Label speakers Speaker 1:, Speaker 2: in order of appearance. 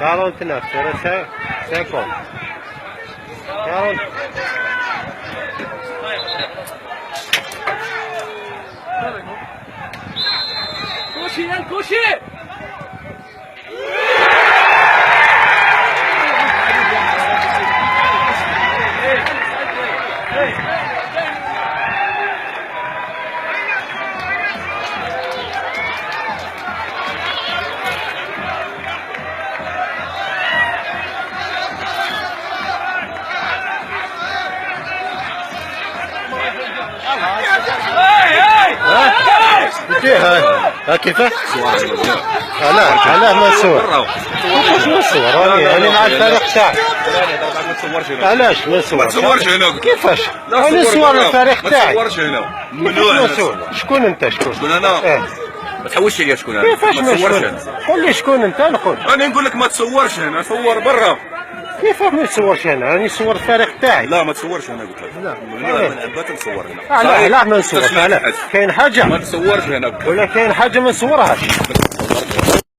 Speaker 1: 50. 40.
Speaker 2: كوشي
Speaker 1: كيفاه؟ علاه ما نصور؟ كيفاش ما نصور؟ راني مع الفريق تاعي. علاش ما نصورش؟
Speaker 3: ما تصورش هنا.
Speaker 1: كيفاش؟ راني نصور الفريق تاعي.
Speaker 3: ما تصورش هنا.
Speaker 1: ممنوع. شكون انت؟
Speaker 3: شكون انا؟ ما تحوسش ليا شكون انا.
Speaker 1: كيفاش ما
Speaker 3: تصورش
Speaker 1: شكون؟ قول لي شكون انت نقول.
Speaker 3: انا نقول لك ما تصورش هنا، صور برا.
Speaker 1: كيفاش ما نصورش هنا؟ راني نصور الفريق تاعي.
Speaker 3: لا ما تصورش هنا قلت لك. لا من عبات نصور هنا.
Speaker 1: لا ما نصورش. كاين حاجه
Speaker 3: ما تصورش هنا.
Speaker 1: ولا كاين حاجه ما نصورهاش.